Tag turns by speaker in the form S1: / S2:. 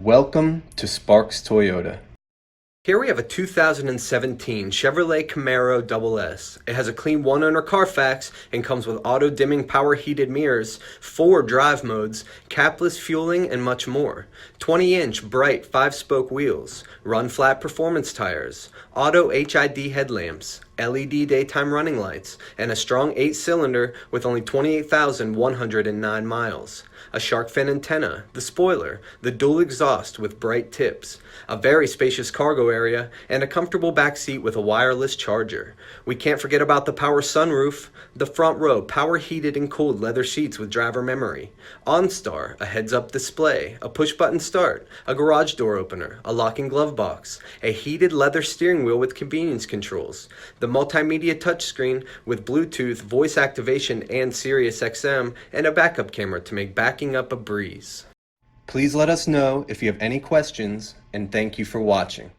S1: Welcome to Sparks Toyota.
S2: Here we have a 2017 Chevrolet Camaro SS. It has a clean one-owner Carfax and comes with auto-dimming power heated mirrors, 4 drive modes, capless fueling, and much more. 20-inch bright 5-spoke wheels, run-flat performance tires, auto HID headlamps, LED daytime running lights, and a strong 8-cylinder with only 28,109 miles. A shark fin antenna, the spoiler, the dual exhaust with bright tips, a very spacious cargo area, and a comfortable back seat with a wireless charger. We can't forget about the power sunroof, the front row power heated and cooled leather seats with driver memory, OnStar, a heads-up display, a push-button start, a garage door opener, a locking glove box, a heated leather steering wheel with convenience controls, the multimedia touchscreen with Bluetooth, voice activation, and Sirius XM, and a backup camera to make backing up a breeze.
S1: Please let us know if you have any questions, and thank you for watching.